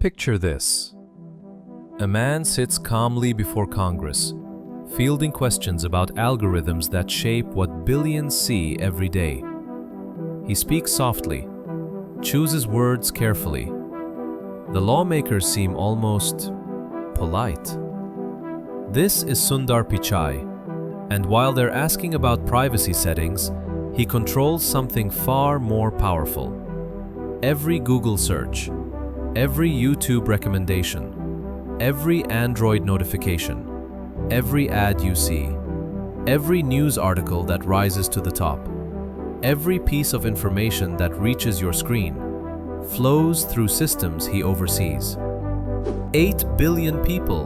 Picture this. A man sits calmly before Congress, fielding questions about algorithms that shape what billions see every day. He speaks softly, chooses words carefully. The lawmakers seem almost polite. This is Sundar Pichai, and while they're asking about privacy settings, he controls something far more powerful. Every Google search, every YouTube recommendation, every Android notification, every ad you see, every news article that rises to the top, every piece of information that reaches your screen, flows through systems he oversees. 8 billion people,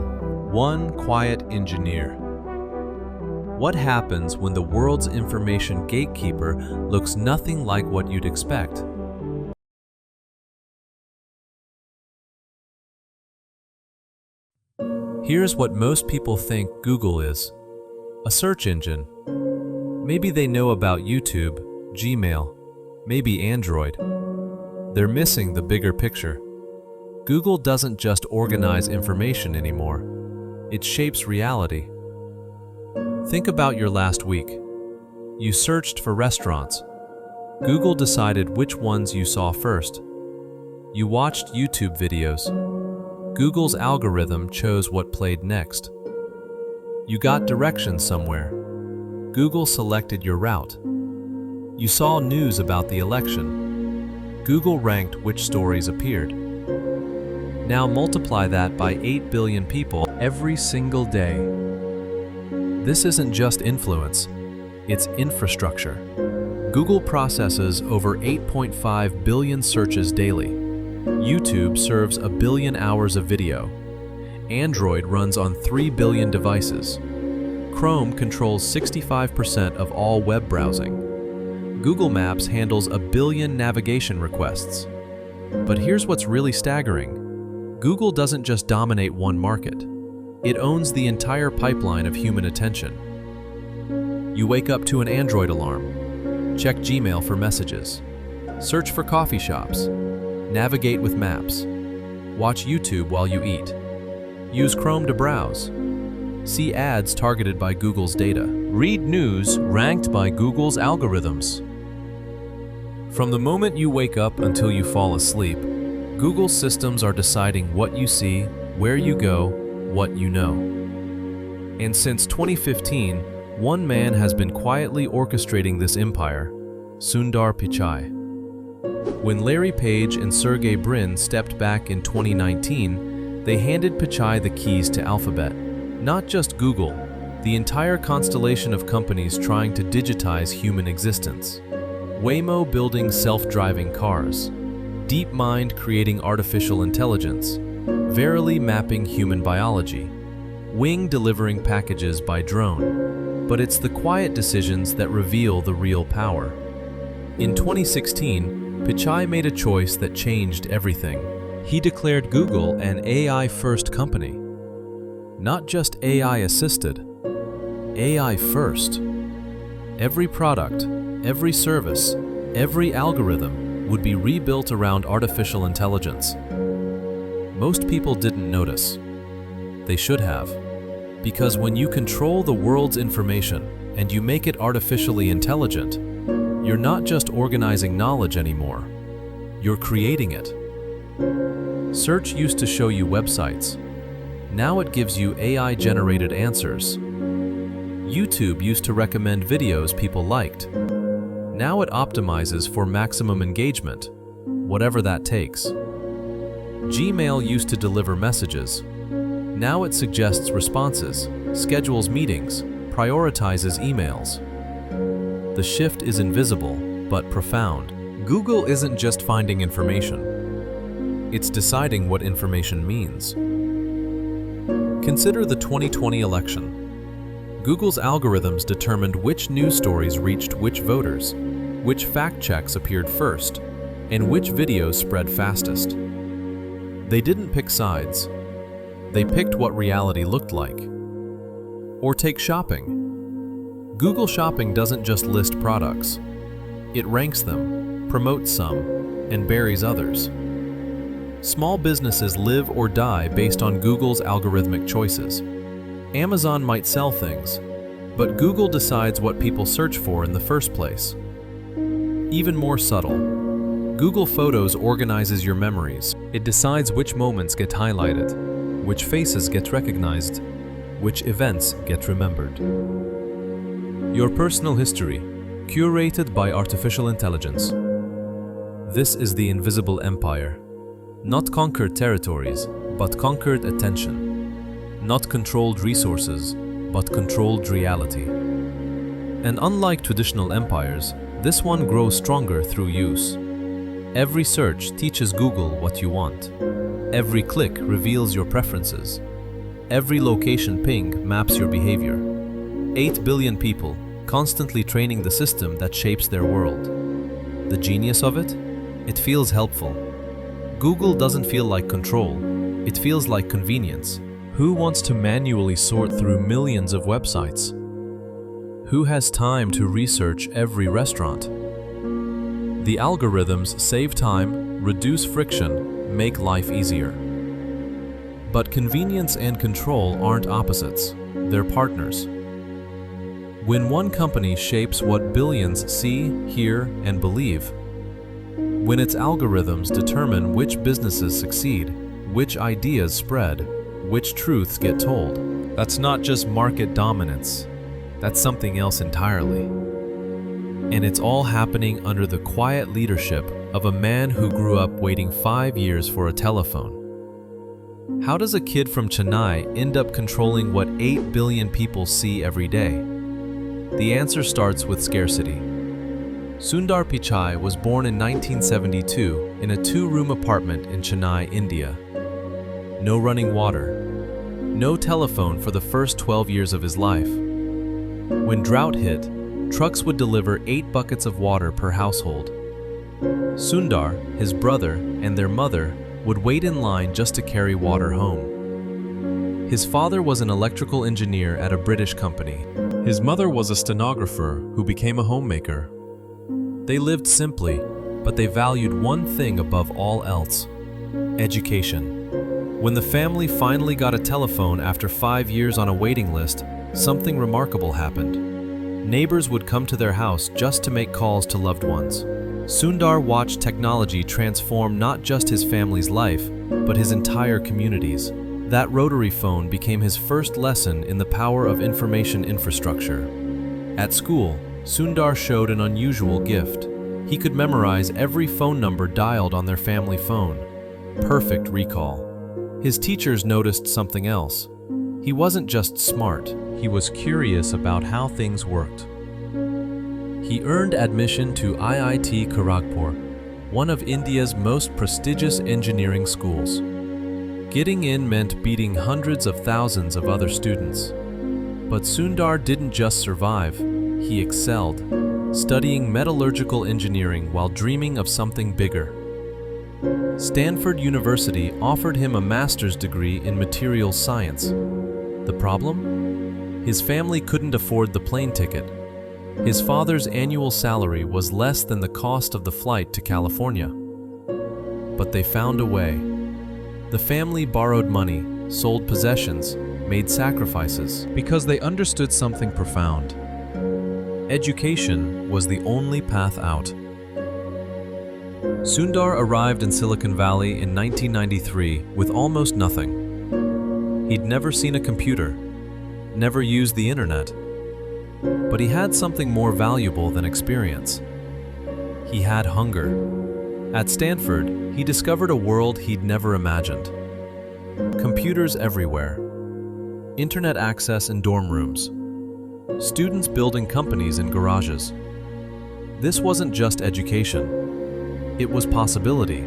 one quiet engineer. What happens when the world's information gatekeeper looks nothing like what you'd expect? Here's what most people think Google is: a search engine. Maybe they know about YouTube, Gmail, maybe Android. They're missing the bigger picture. Google doesn't just organize information anymore. It shapes reality. Think about your last week. You searched for restaurants. Google decided which ones you saw first. You watched YouTube videos. Google's algorithm chose what played next. You got directions somewhere. Google selected your route. You saw news about the election. Google ranked which stories appeared. Now multiply that by 8 billion people every single day. This isn't just influence, it's infrastructure. Google processes over 8.5 billion searches daily. YouTube serves 1 billion hours of video. Android runs on 3 billion devices. Chrome controls 65% of all web browsing. Google Maps handles 1 billion navigation requests. But here's what's really staggering. Google doesn't just dominate one market. It owns the entire pipeline of human attention. You wake up to an Android alarm, check Gmail for messages, search for coffee shops, navigate with maps, watch YouTube while you eat, use Chrome to browse, see ads targeted by Google's data, read news ranked by Google's algorithms. From the moment you wake up until you fall asleep, Google's systems are deciding what you see, where you go, what you know. And since 2015, one man has been quietly orchestrating this empire, Sundar Pichai. When Larry Page and Sergey Brin stepped back in 2019, they handed Pichai the keys to Alphabet. Not just Google, the entire constellation of companies trying to digitize human existence. Waymo building self-driving cars, DeepMind creating artificial intelligence, Verily mapping human biology, Wing delivering packages by drone. But it's the quiet decisions that reveal the real power. In 2016, Pichai made a choice that changed everything. He declared Google an AI-first company. Not just AI-assisted, AI first. Every product, every service, every algorithm would be rebuilt around artificial intelligence. Most people didn't notice. They should have. Because when you control the world's information and you make it artificially intelligent, you're not just organizing knowledge anymore. You're creating it. Search used to show you websites. Now it gives you AI-generated answers. YouTube used to recommend videos people liked. Now it optimizes for maximum engagement, whatever that takes. Gmail used to deliver messages. Now it suggests responses, schedules meetings, prioritizes emails. The shift is invisible, but profound. Google isn't just finding information. It's deciding what information means. Consider the 2020 election. Google's algorithms determined which news stories reached which voters, which fact checks appeared first, and which videos spread fastest. They didn't pick sides. They picked what reality looked like. Or take shopping. Google Shopping doesn't just list products. It ranks them, promotes some, and buries others. Small businesses live or die based on Google's algorithmic choices. Amazon might sell things, but Google decides what people search for in the first place. Even more subtle, Google Photos organizes your memories. It decides which moments get highlighted, which faces get recognized, which events get remembered. Your personal history, curated by artificial intelligence. This is the invisible empire. Not conquered territories, but conquered attention. Not controlled resources, but controlled reality. And unlike traditional empires, this one grows stronger through use. Every search teaches Google what you want. Every click reveals your preferences. Every location ping maps your behavior. 8 billion people, constantly training the system that shapes their world. The genius of it? It feels helpful. Google doesn't feel like control, it feels like convenience. Who wants to manually sort through millions of websites? Who has time to research every restaurant? The algorithms save time, reduce friction, make life easier. But convenience and control aren't opposites, they're partners. When one company shapes what billions see, hear, and believe, when its algorithms determine which businesses succeed, which ideas spread, which truths get told, that's not just market dominance, that's something else entirely. And it's all happening under the quiet leadership of a man who grew up waiting 5 years for a telephone. How does a kid from Chennai end up controlling what 8 billion people see every day? The answer starts with scarcity. Sundar Pichai was born in 1972 in a 2-room apartment in Chennai, India. No running water, no telephone for the first 12 years of his life. When drought hit, trucks would deliver 8 buckets of water per household. Sundar, his brother, and their mother would wait in line just to carry water home. His father was an electrical engineer at a British company. His mother was a stenographer who became a homemaker. They lived simply, but they valued one thing above all else: education. When the family finally got a telephone after 5 years on a waiting list, something remarkable happened. Neighbors would come to their house just to make calls to loved ones. Sundar watched technology transform not just his family's life, but his entire community's. That rotary phone became his first lesson in the power of information infrastructure. At school, Sundar showed an unusual gift. He could memorize every phone number dialed on their family phone. Perfect recall. His teachers noticed something else. He wasn't just smart, he was curious about how things worked. He earned admission to IIT Kharagpur, one of India's most prestigious engineering schools. Getting in meant beating hundreds of thousands of other students. But Sundar didn't just survive, he excelled, studying metallurgical engineering while dreaming of something bigger. Stanford University offered him a master's degree in materials science. The problem? His family couldn't afford the plane ticket. His father's annual salary was less than the cost of the flight to California. But they found a way. The family borrowed money, sold possessions, made sacrifices because they understood something profound. Education was the only path out. Sundar arrived in Silicon Valley in 1993 with almost nothing. He'd never seen a computer, never used the internet. But he had something more valuable than experience. He had hunger. At Stanford, he discovered a world he'd never imagined. Computers everywhere. Internet access in dorm rooms. Students building companies in garages. This wasn't just education. It was possibility.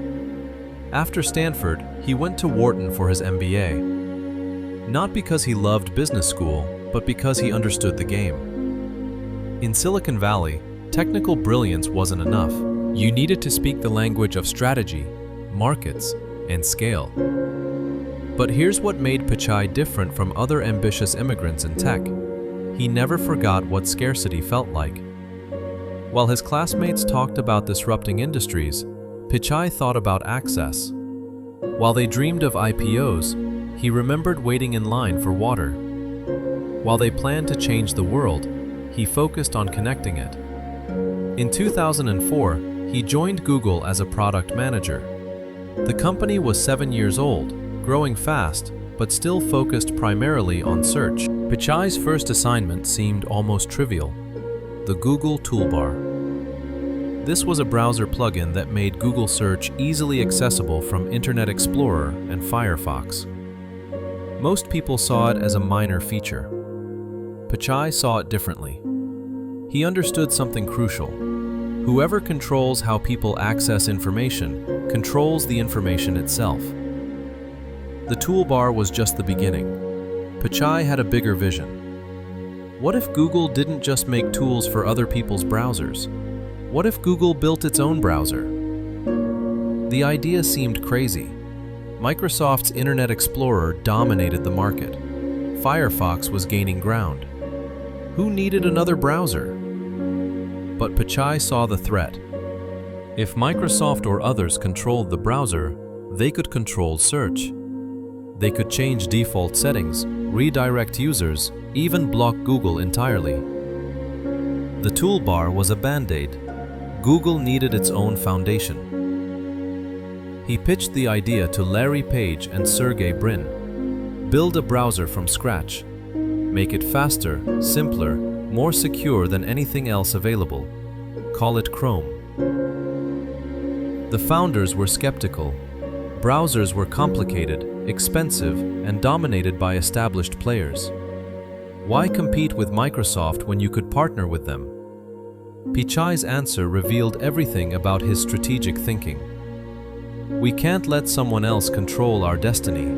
After Stanford, he went to Wharton for his MBA. Not because he loved business school, but because he understood the game. In Silicon Valley, technical brilliance wasn't enough. You needed to speak the language of strategy, markets, and scale. But here's what made Pichai different from other ambitious immigrants in tech. He never forgot what scarcity felt like. While his classmates talked about disrupting industries, Pichai thought about access. While they dreamed of IPOs, he remembered waiting in line for water. While they planned to change the world, he focused on connecting it. In 2004, he joined Google as a product manager. The company was 7 years old, growing fast, but still focused primarily on search. Pichai's first assignment seemed almost trivial: the Google Toolbar. This was a browser plugin that made Google search easily accessible from Internet Explorer and Firefox. Most people saw it as a minor feature. Pichai saw it differently. He understood something crucial. Whoever controls how people access information controls the information itself. The toolbar was just the beginning. Pichai had a bigger vision. What if Google didn't just make tools for other people's browsers? What if Google built its own browser? The idea seemed crazy. Microsoft's Internet Explorer dominated the market. Firefox was gaining ground. Who needed another browser? But Pichai saw the threat. If Microsoft or others controlled the browser, they could control search. They could change default settings, redirect users, even block Google entirely. The toolbar was a band-aid. Google needed its own foundation. He pitched the idea to Larry Page and Sergey Brin. Build a browser from scratch. Make it faster, simpler, more secure than anything else available. Call it Chrome. The founders were skeptical. Browsers were complicated, expensive, and dominated by established players. Why compete with Microsoft when you could partner with them? Pichai's answer revealed everything about his strategic thinking. We can't let someone else control our destiny.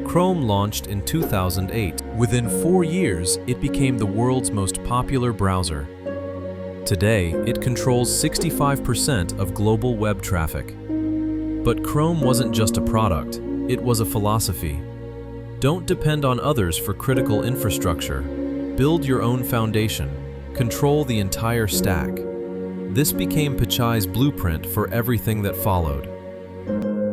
Chrome launched in 2008. Within 4 years, it became the world's most popular browser. Today, it controls 65% of global web traffic. But Chrome wasn't just a product, it was a philosophy. Don't depend on others for critical infrastructure. Build your own foundation. Control the entire stack. This became Pichai's blueprint for everything that followed.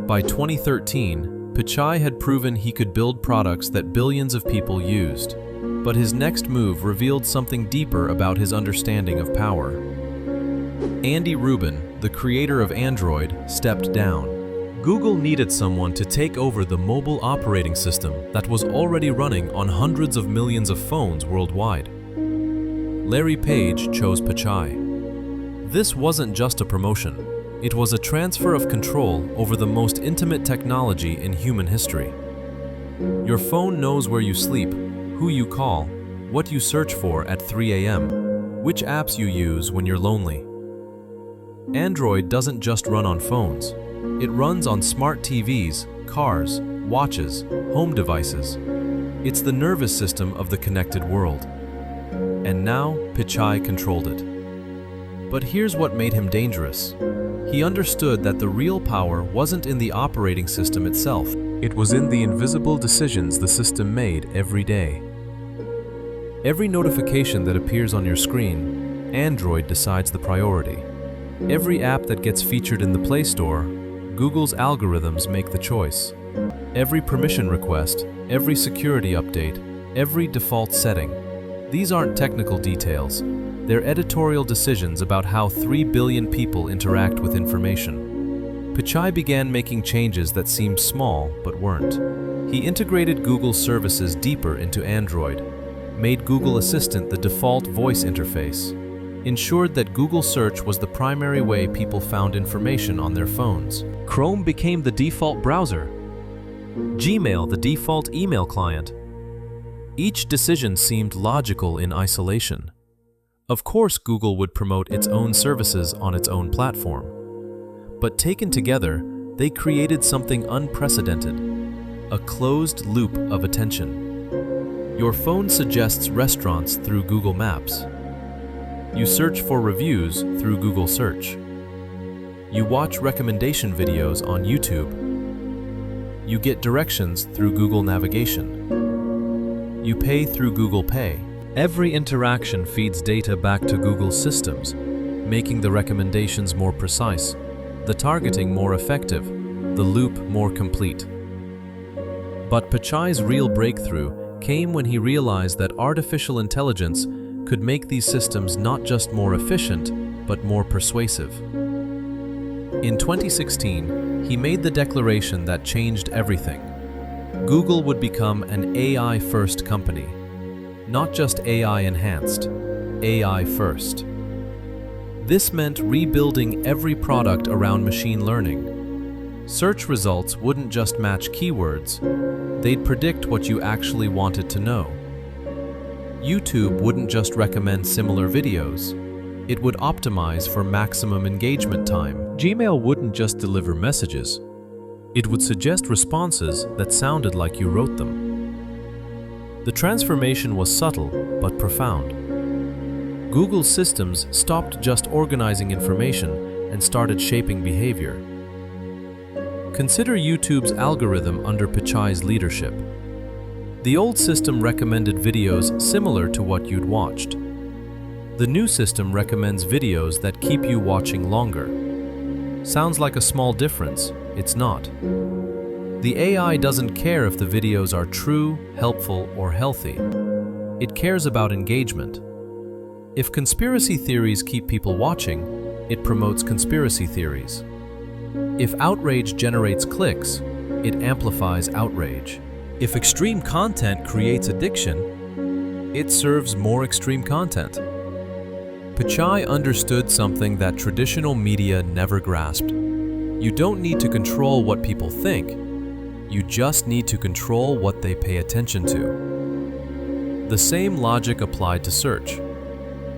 By 2013, Pichai had proven he could build products that billions of people used. But his next move revealed something deeper about his understanding of power. Andy Rubin, the creator of Android, stepped down. Google needed someone to take over the mobile operating system that was already running on hundreds of millions of phones worldwide. Larry Page chose Pichai. This wasn't just a promotion. It was a transfer of control over the most intimate technology in human history. Your phone knows where you sleep, who you call, what you search for at 3 a.m., which apps you use when you're lonely. Android doesn't just run on phones. It runs on smart TVs, cars, watches, home devices. It's the nervous system of the connected world. And now, Pichai controlled it. But here's what made him dangerous. He understood that the real power wasn't in the operating system itself. It was in the invisible decisions the system made every day. Every notification that appears on your screen, Android decides the priority. Every app that gets featured in the Play Store, Google's algorithms make the choice. Every permission request, every security update, every default setting. These aren't technical details. They're editorial decisions about how 3 billion people interact with information. Pichai began making changes that seemed small but weren't. He integrated Google services deeper into Android, made Google Assistant the default voice interface, ensured that Google Search was the primary way people found information on their phones. Chrome became the default browser, Gmail the default email client. Each decision seemed logical in isolation. Of course, Google would promote its own services on its own platform. But taken together, they created something unprecedented, a closed loop of attention. Your phone suggests restaurants through Google Maps. You search for reviews through Google Search. You watch recommendation videos on YouTube. You get directions through Google Navigation. You pay through Google Pay. Every interaction feeds data back to Google's systems, making the recommendations more precise, the targeting more effective, the loop more complete. But Pichai's real breakthrough came when he realized that artificial intelligence could make these systems not just more efficient, but more persuasive. In 2016, he made the declaration that changed everything. Google would become an AI-first company. Not just AI-enhanced, AI first. This meant rebuilding every product around machine learning. Search results wouldn't just match keywords, they'd predict what you actually wanted to know. YouTube wouldn't just recommend similar videos, it would optimize for maximum engagement time. Gmail wouldn't just deliver messages, it would suggest responses that sounded like you wrote them. The transformation was subtle but profound. Google's systems stopped just organizing information and started shaping behavior. Consider YouTube's algorithm under Pichai's leadership. The old system recommended videos similar to what you'd watched. The new system recommends videos that keep you watching longer. Sounds like a small difference, it's not. The AI doesn't care if the videos are true, helpful, or healthy. It cares about engagement. If conspiracy theories keep people watching, it promotes conspiracy theories. If outrage generates clicks, it amplifies outrage. If extreme content creates addiction, it serves more extreme content. Pichai understood something that traditional media never grasped. You don't need to control what people think. You just need to control what they pay attention to. The same logic applied to search.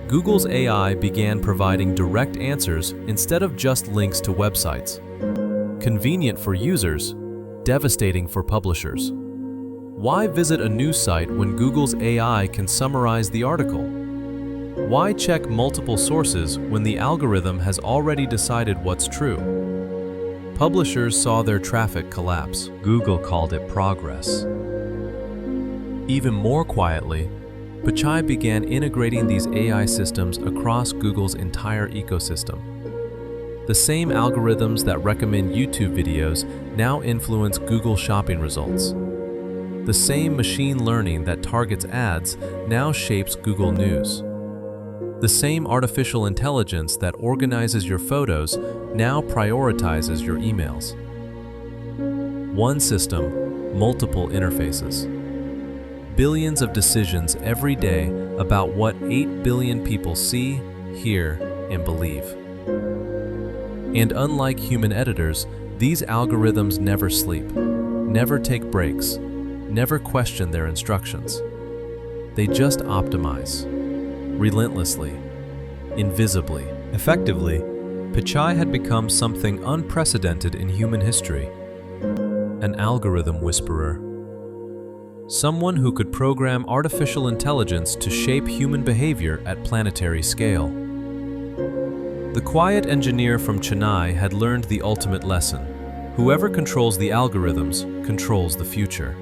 Google's AI began providing direct answers instead of just links to websites. Convenient for users, devastating for publishers. Why visit a news site when Google's AI can summarize the article? Why check multiple sources when the algorithm has already decided what's true? Publishers saw their traffic collapse. Google called it progress. Even more quietly, Pichai began integrating these AI systems across Google's entire ecosystem. The same algorithms that recommend YouTube videos now influence Google shopping results. The same machine learning that targets ads now shapes Google News. The same artificial intelligence that organizes your photos now prioritizes your emails. One system, multiple interfaces. Billions of decisions every day about what 8 billion people see, hear, and believe. And unlike human editors, these algorithms never sleep, never take breaks, never question their instructions. They just optimize, relentlessly, invisibly. Effectively, Pichai had become something unprecedented in human history. An algorithm whisperer. Someone who could program artificial intelligence to shape human behavior at planetary scale. The quiet engineer from Chennai had learned the ultimate lesson. Whoever controls the algorithms controls the future.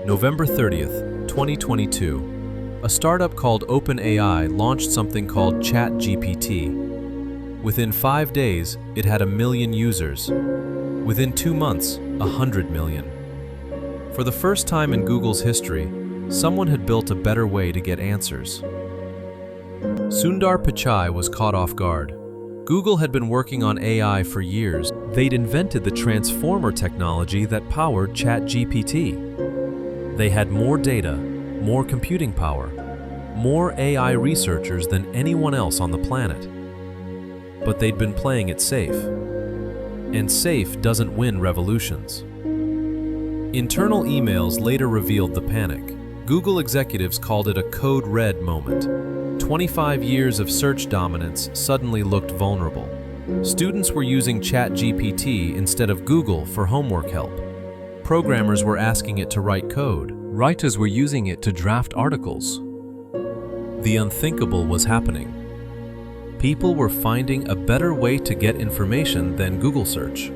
November 30th, 2022, a startup called OpenAI launched something called ChatGPT. Within 5 days, it had 1 million users. Within 2 months, 100 million. For the first time in Google's history, someone had built a better way to get answers. Sundar Pichai was caught off guard. Google had been working on AI for years. They'd invented the transformer technology that powered ChatGPT. They had more data, more computing power, more AI researchers than anyone else on the planet. But they'd been playing it safe. And safe doesn't win revolutions. Internal emails later revealed the panic. Google executives called it a code red moment. 25 years of search dominance suddenly looked vulnerable. Students were using ChatGPT instead of Google for homework help. Programmers were asking it to write code. Writers were using it to draft articles. The unthinkable was happening. People were finding a better way to get information than Google search.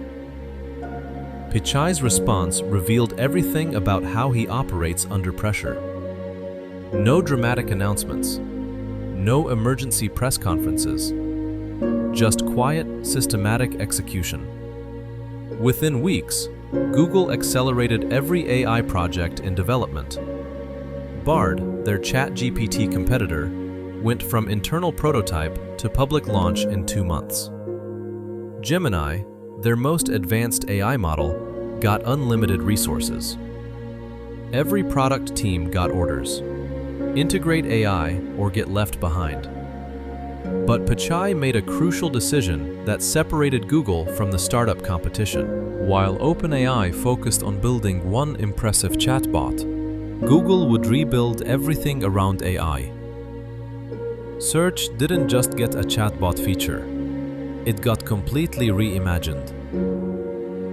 Pichai's response revealed everything about how he operates under pressure. No dramatic announcements, no emergency press conferences, just quiet, systematic execution. Within weeks, Google accelerated every AI project in development. Bard, their ChatGPT competitor, went from internal prototype to public launch in 2 months. Gemini, their most advanced AI model, got unlimited resources. Every product team got orders: integrate AI or get left behind. But Pichai made a crucial decision that separated Google from the startup competition. While OpenAI focused on building one impressive chatbot, Google would rebuild everything around AI. Search didn't just get a chatbot feature. It got completely reimagined.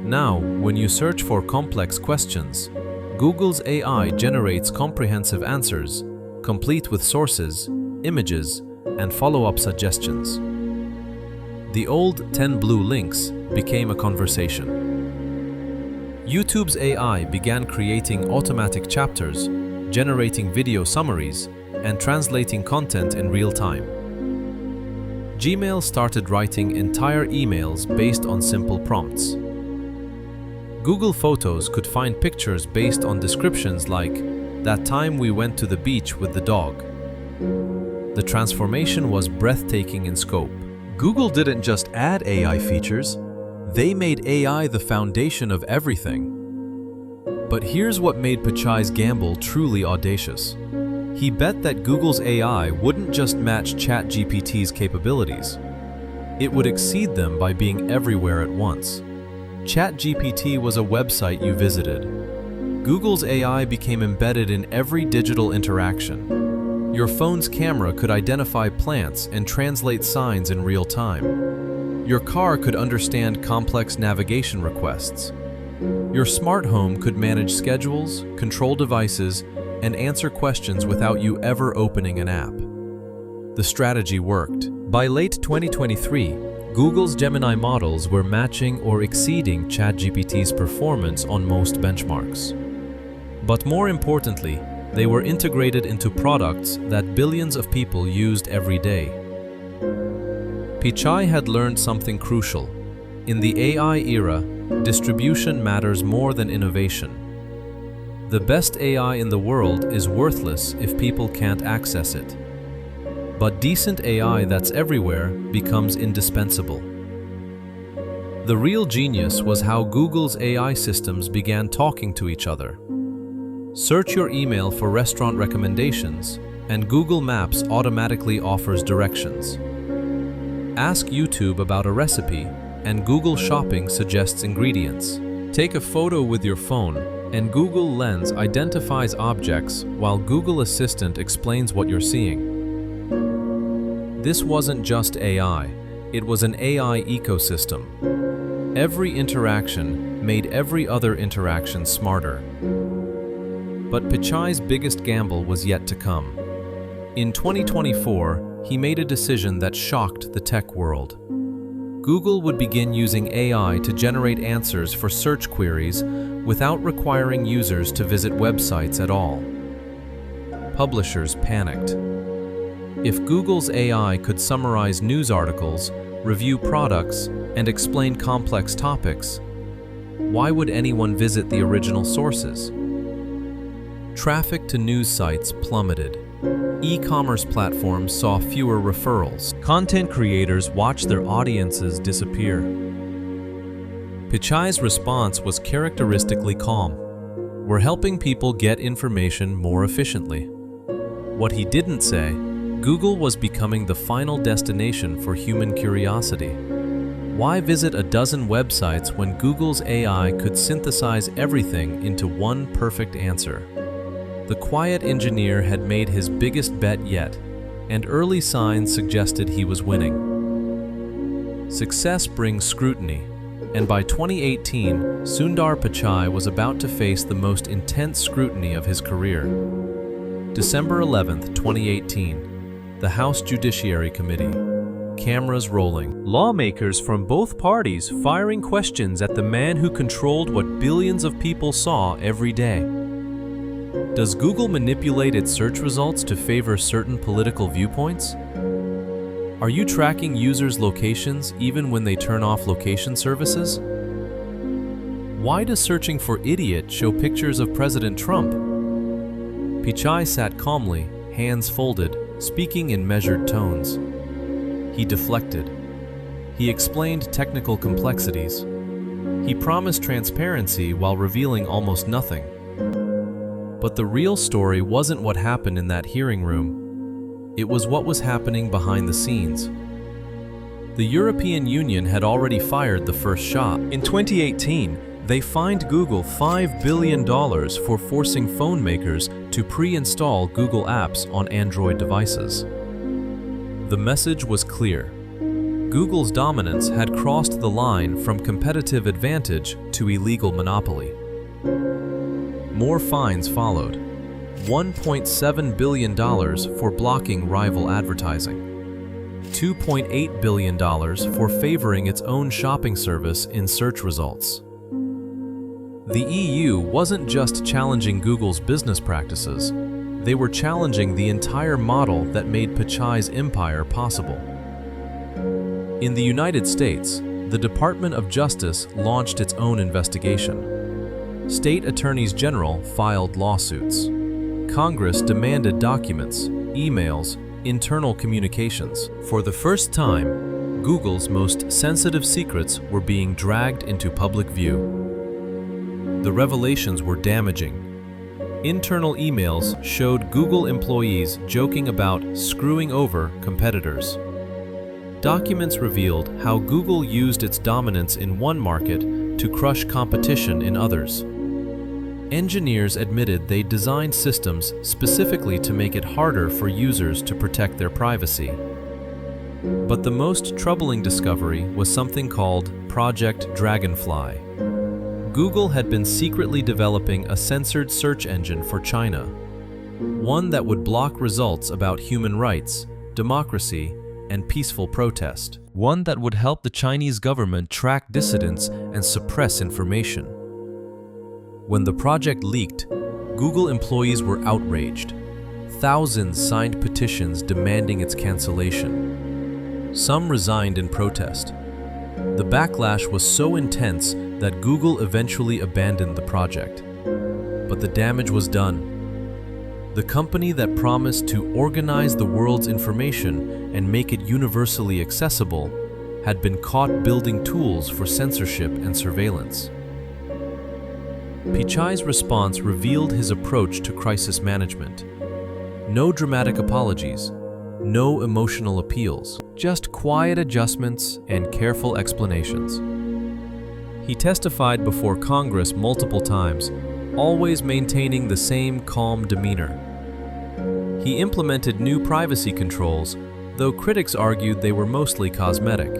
Now, when you search for complex questions, Google's AI generates comprehensive answers, complete with sources, images, and follow-up suggestions. The old 10 blue links became a conversation. YouTube's AI began creating automatic chapters, generating video summaries, and translating content in real time. Gmail started writing entire emails based on simple prompts. Google Photos could find pictures based on descriptions like, "That time we went to the beach with the dog." The transformation was breathtaking in scope. Google didn't just add AI features, they made AI the foundation of everything. But here's what made Pichai's gamble truly audacious. He bet that Google's AI wouldn't just match ChatGPT's capabilities. It would exceed them by being everywhere at once. ChatGPT was a website you visited. Google's AI became embedded in every digital interaction. Your phone's camera could identify plants and translate signs in real time. Your car could understand complex navigation requests. Your smart home could manage schedules, control devices, and answer questions without you ever opening an app. The strategy worked. By late 2023, Google's Gemini models were matching or exceeding ChatGPT's performance on most benchmarks. But more importantly, they were integrated into products that billions of people used every day. Pichai had learned something crucial. In the AI era, distribution matters more than innovation. The best AI in the world is worthless if people can't access it. But decent AI that's everywhere becomes indispensable. The real genius was how Google's AI systems began talking to each other. Search your email for restaurant recommendations, and Google Maps automatically offers directions. Ask YouTube about a recipe, and Google Shopping suggests ingredients. Take a photo with your phone, and Google Lens identifies objects while Google Assistant explains what you're seeing. This wasn't just AI, it was an AI ecosystem. Every interaction made every other interaction smarter. But Pichai's biggest gamble was yet to come. In 2024, he made a decision that shocked the tech world. Google would begin using AI to generate answers for search queries without requiring users to visit websites at all. Publishers panicked. If Google's AI could summarize news articles, review products, and explain complex topics, why would anyone visit the original sources? Traffic to news sites plummeted. E-commerce platforms saw fewer referrals. Content creators watched their audiences disappear. Pichai's response was characteristically calm. We're helping people get information more efficiently. What he didn't say, Google was becoming the final destination for human curiosity. Why visit a dozen websites when Google's AI could synthesize everything into one perfect answer? The quiet engineer had made his biggest bet yet, and early signs suggested he was winning. Success brings scrutiny, and by 2018, Sundar Pichai was about to face the most intense scrutiny of his career. December 11, 2018, the House Judiciary Committee. Cameras rolling. Lawmakers from both parties firing questions at the man who controlled what billions of people saw every day. Does Google manipulate its search results to favor certain political viewpoints? Are you tracking users' locations even when they turn off location services? Why does searching for idiot show pictures of President Trump? Pichai sat calmly, hands folded, speaking in measured tones. He deflected. He explained technical complexities. He promised transparency while revealing almost nothing. But the real story wasn't what happened in that hearing room. It was what was happening behind the scenes. The European Union had already fired the first shot. In 2018, they fined Google $5 billion for forcing phone makers to pre-install Google apps on Android devices. The message was clear. Google's dominance had crossed the line from competitive advantage to illegal monopoly. More fines followed. $1.7 billion for blocking rival advertising. $2.8 billion for favoring its own shopping service in search results. The EU wasn't just challenging Google's business practices, they were challenging the entire model that made Pichai's empire possible. In the United States, the Department of Justice launched its own investigation. State attorneys general filed lawsuits. Congress demanded documents, emails, internal communications. For the first time, Google's most sensitive secrets were being dragged into public view. The revelations were damaging. Internal emails showed Google employees joking about screwing over competitors. Documents revealed how Google used its dominance in one market to crush competition in others. Engineers admitted they designed systems specifically to make it harder for users to protect their privacy. But the most troubling discovery was something called Project Dragonfly. Google had been secretly developing a censored search engine for China, one that would block results about human rights, democracy, and peaceful protest, one that would help the Chinese government track dissidents and suppress information. When the project leaked, Google employees were outraged. Thousands signed petitions demanding its cancellation. Some resigned in protest. The backlash was so intense that Google eventually abandoned the project. But the damage was done. The company that promised to organize the world's information and make it universally accessible had been caught building tools for censorship and surveillance. Pichai's response revealed his approach to crisis management. No dramatic apologies, no emotional appeals, just quiet adjustments and careful explanations. He testified before Congress multiple times, always maintaining the same calm demeanor. He implemented new privacy controls, though critics argued they were mostly cosmetic.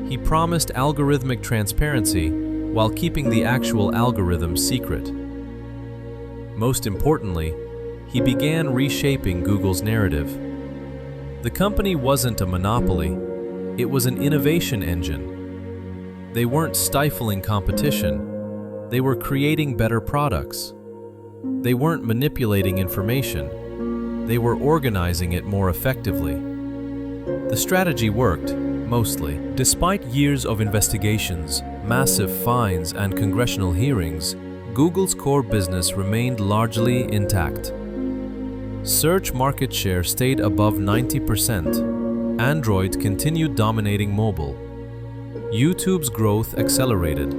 He promised algorithmic transparency while keeping the actual algorithm secret. Most importantly, he began reshaping Google's narrative. The company wasn't a monopoly, it was an innovation engine. They weren't stifling competition, they were creating better products. They weren't manipulating information, they were organizing it more effectively. The strategy worked, mostly. Despite years of investigations, massive fines, and congressional hearings, Google's core business remained largely intact. Search market share stayed above 90%. Android continued dominating mobile. YouTube's growth accelerated.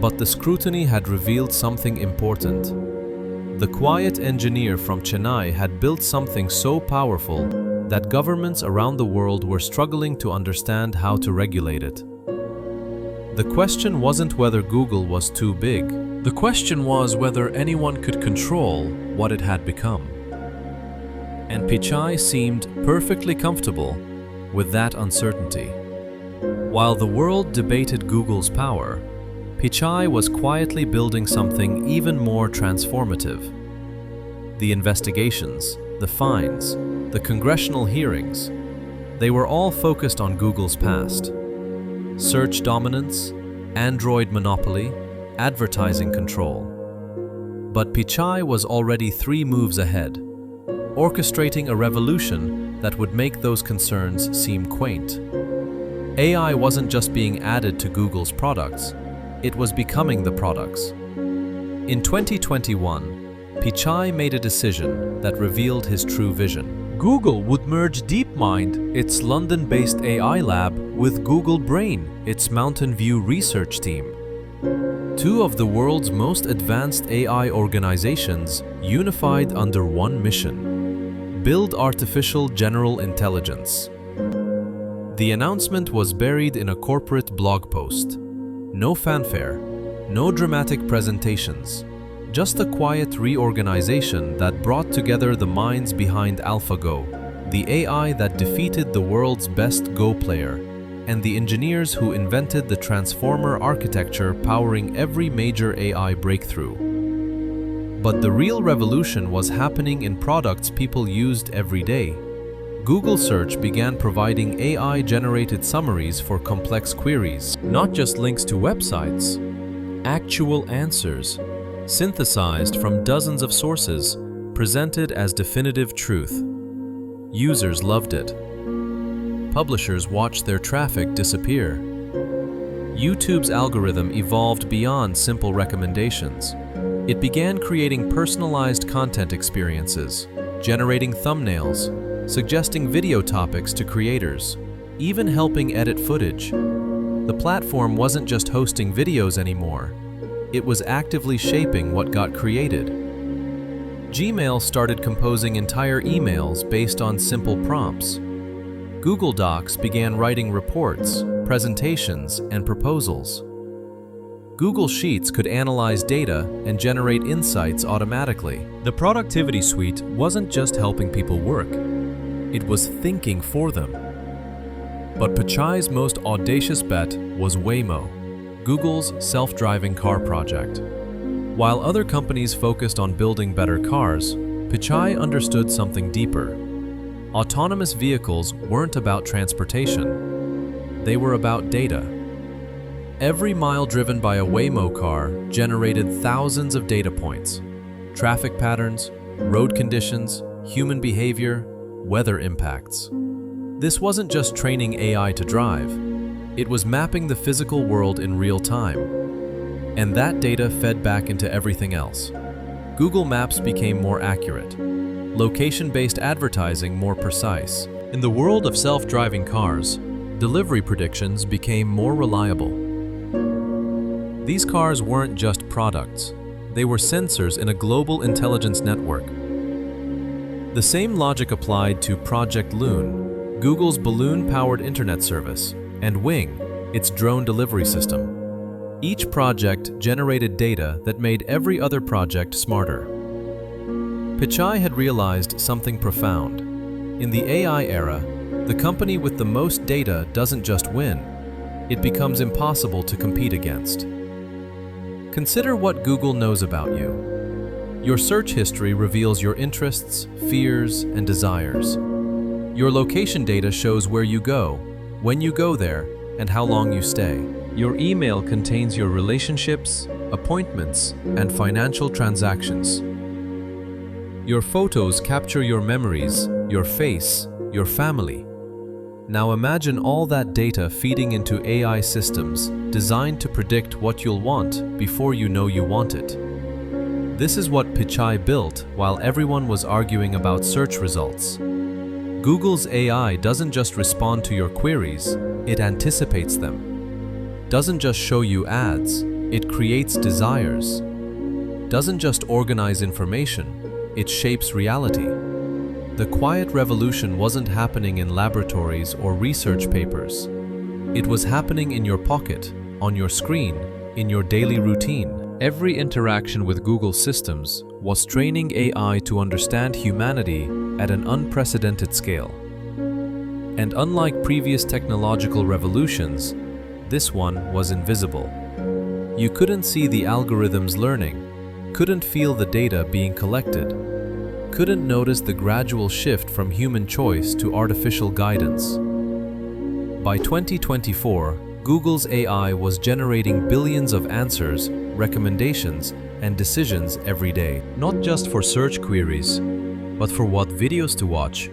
But the scrutiny had revealed something important. The quiet engineer from Chennai had built something so powerful that governments around the world were struggling to understand how to regulate it. The question wasn't whether Google was too big. The question was whether anyone could control what it had become. And Pichai seemed perfectly comfortable with that uncertainty. While the world debated Google's power, Pichai was quietly building something even more transformative. The investigations, the fines, the congressional hearings, they were all focused on Google's past. Search dominance, Android monopoly, advertising control. But Pichai was already 3 moves ahead, orchestrating a revolution that would make those concerns seem quaint. AI wasn't just being added to Google's products, it was becoming the products. In 2021, Pichai made a decision that revealed his true vision. Google would merge DeepMind, its London-based AI lab, with Google Brain, its Mountain View research team. Two of the world's most advanced AI organizations unified under one mission: build artificial general intelligence. The announcement was buried in a corporate blog post. No fanfare, no dramatic presentations, just a quiet reorganization that brought together the minds behind AlphaGo, the AI that defeated the world's best Go player, and the engineers who invented the transformer architecture powering every major AI breakthrough. But the real revolution was happening in products people used every day. Google Search began providing AI-generated summaries for complex queries, not just links to websites, actual answers, synthesized from dozens of sources, presented as definitive truth. Users loved it. Publishers watched their traffic disappear. YouTube's algorithm evolved beyond simple recommendations. It began creating personalized content experiences, generating thumbnails, suggesting video topics to creators, even helping edit footage. The platform wasn't just hosting videos anymore. It was actively shaping what got created. Gmail started composing entire emails based on simple prompts. Google Docs began writing reports, presentations, and proposals. Google Sheets could analyze data and generate insights automatically. The productivity suite wasn't just helping people work, it was thinking for them. But Pichai's most audacious bet was Waymo, Google's self-driving car project. While other companies focused on building better cars, Pichai understood something deeper. Autonomous vehicles weren't about transportation. They were about data. Every mile driven by a Waymo car generated thousands of data points: traffic patterns, road conditions, human behavior, weather impacts. This wasn't just training AI to drive. It was mapping the physical world in real time. And that data fed back into everything else. Google Maps became more accurate. Location-based advertising more precise. In the world of self-driving cars, delivery predictions became more reliable. These cars weren't just products. They were sensors in a global intelligence network. The same logic applied to Project Loon, Google's balloon-powered internet service, and Wing, its drone delivery system. Each project generated data that made every other project smarter. Pichai had realized something profound. In the AI era, the company with the most data doesn't just win, it becomes impossible to compete against. Consider what Google knows about you. Your search history reveals your interests, fears, and desires. Your location data shows where you go, when you go there, and how long you stay. Your email contains your relationships, appointments, and financial transactions. Your photos capture your memories, your face, your family. Now imagine all that data feeding into AI systems designed to predict what you'll want before you know you want it. This is what Pichai built while everyone was arguing about search results. Google's AI doesn't just respond to your queries, it anticipates them. Doesn't just show you ads, it creates desires. Doesn't just organize information, it shapes reality. The quiet revolution wasn't happening in laboratories or research papers. It was happening in your pocket, on your screen, in your daily routine. Every interaction with Google systems was training AI to understand humanity at an unprecedented scale. And unlike previous technological revolutions, this one was invisible. You couldn't see the algorithms learning, couldn't feel the data being collected, couldn't notice the gradual shift from human choice to artificial guidance. By 2024, Google's AI was generating billions of answers, recommendations, and decisions every day, not just for search queries, but for what videos to watch,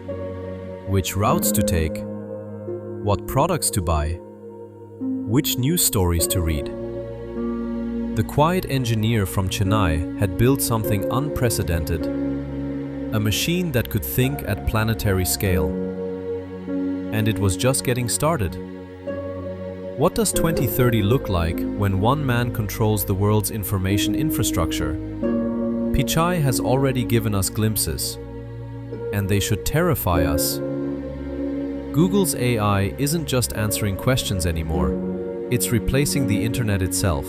which routes to take, what products to buy, which news stories to read. The quiet engineer from Chennai had built something unprecedented, a machine that could think at planetary scale. And it was just getting started. What does 2030 look like when one man controls the world's information infrastructure? Pichai has already given us glimpses, and they should terrify us. Google's AI isn't just answering questions anymore, it's replacing the internet itself.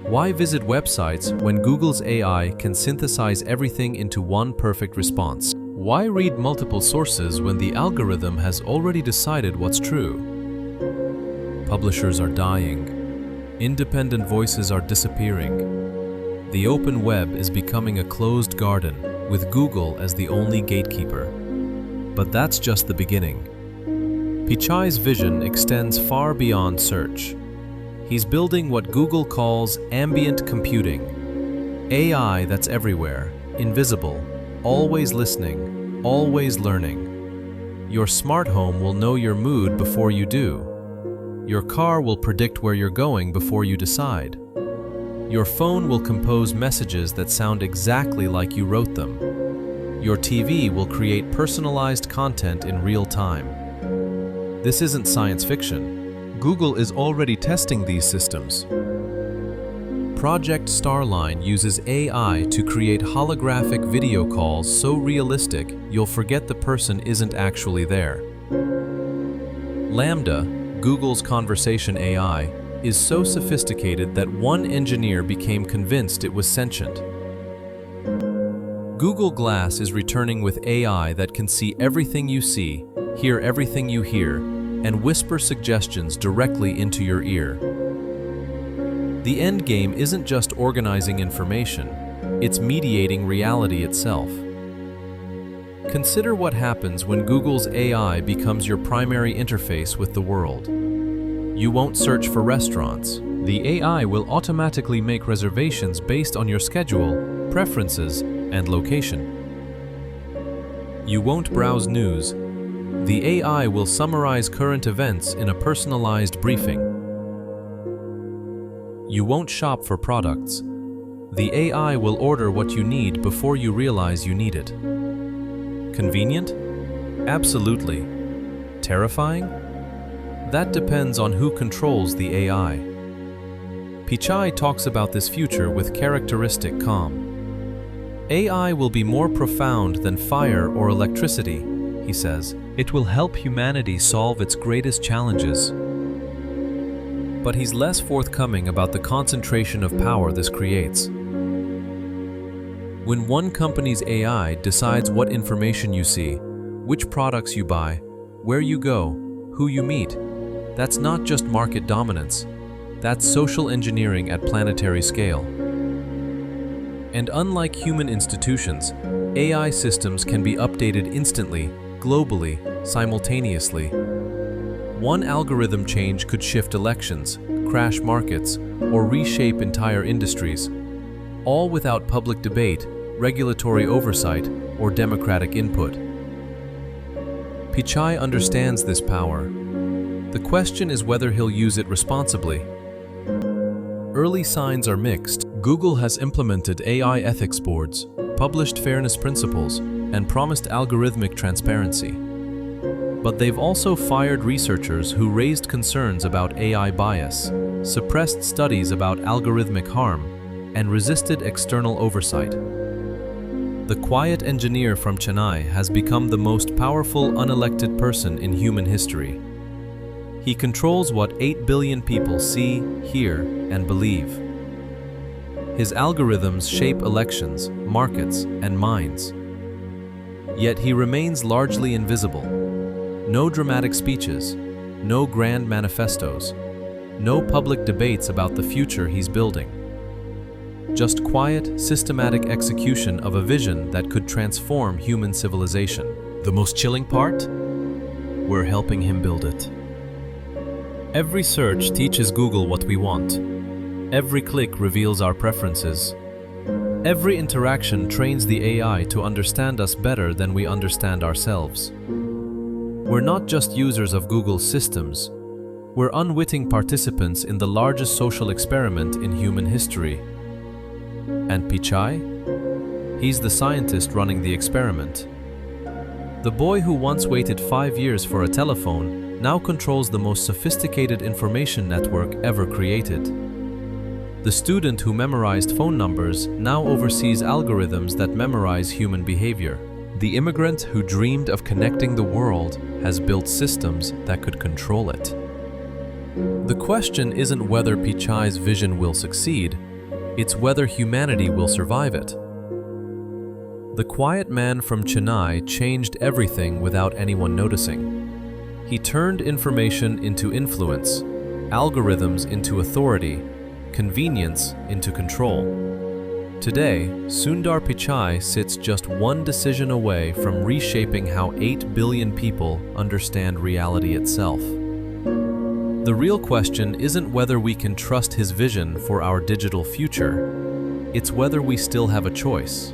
Why visit websites when Google's AI can synthesize everything into one perfect response? Why read multiple sources when the algorithm has already decided what's true? Publishers are dying. Independent voices are disappearing. The open web is becoming a closed garden, with Google as the only gatekeeper. But that's just the beginning. Pichai's vision extends far beyond search. He's building what Google calls ambient computing, AI that's everywhere, invisible, always listening, always learning. Your smart home will know your mood before you do. Your car will predict where you're going before you decide. Your phone will compose messages that sound exactly like you wrote them. Your TV will create personalized content in real time. This isn't science fiction. Google is already testing these systems. Project Starline uses AI to create holographic video calls so realistic you'll forget the person isn't actually there. Lambda, Google's conversation AI, is so sophisticated that one engineer became convinced it was sentient. Google Glass is returning with AI that can see everything you see, hear everything you hear, and whisper suggestions directly into your ear. The end game isn't just organizing information, it's mediating reality itself. Consider what happens when Google's AI becomes your primary interface with the world. You won't search for restaurants. The AI will automatically make reservations based on your schedule, preferences, and location. You won't browse news. The AI will summarize current events in a personalized briefing. You won't shop for products. The AI will order what you need before you realize you need it. Convenient? Absolutely. Terrifying? That depends on who controls the AI. Pichai talks about this future with characteristic calm. AI will be more profound than fire or electricity, he says. It will help humanity solve its greatest challenges. But he's less forthcoming about the concentration of power this creates. When one company's AI decides what information you see, which products you buy, where you go, who you meet, that's not just market dominance. That's social engineering at planetary scale. And unlike human institutions, AI systems can be updated instantly, globally, simultaneously. One algorithm change could shift elections, crash markets, or reshape entire industries, all without public debate, regulatory oversight, or democratic input. Pichai understands this power. The question is whether he'll use it responsibly. Early signs are mixed. Google has implemented AI ethics boards, published fairness principles, and promised algorithmic transparency. But they've also fired researchers who raised concerns about AI bias, suppressed studies about algorithmic harm, and resisted external oversight. The quiet engineer from Chennai has become the most powerful unelected person in human history. He controls what 8 billion people see, hear, and believe. His algorithms shape elections, markets, and minds. Yet he remains largely invisible. No dramatic speeches, no grand manifestos, no public debates about the future he's building. Just quiet, systematic execution of a vision that could transform human civilization. The most chilling part? We're helping him build it. Every search teaches Google what we want. Every click reveals our preferences. Every interaction trains the AI to understand us better than we understand ourselves. We're not just users of Google's systems, We're unwitting participants in the largest social experiment in human history. And Pichai? He's the scientist running the experiment. The boy who once waited 5 years for a telephone now controls the most sophisticated information network ever created. The student who memorized phone numbers now oversees algorithms that memorize human behavior. The immigrant who dreamed of connecting the world has built systems that could control it. The question isn't whether Pichai's vision will succeed, it's whether humanity will survive it. The quiet man from Chennai changed everything without anyone noticing. He turned information into influence, algorithms into authority, convenience into control. Today, Sundar Pichai sits just one decision away from reshaping how 8 billion people understand reality itself. The real question isn't whether we can trust his vision for our digital future, it's whether we still have a choice.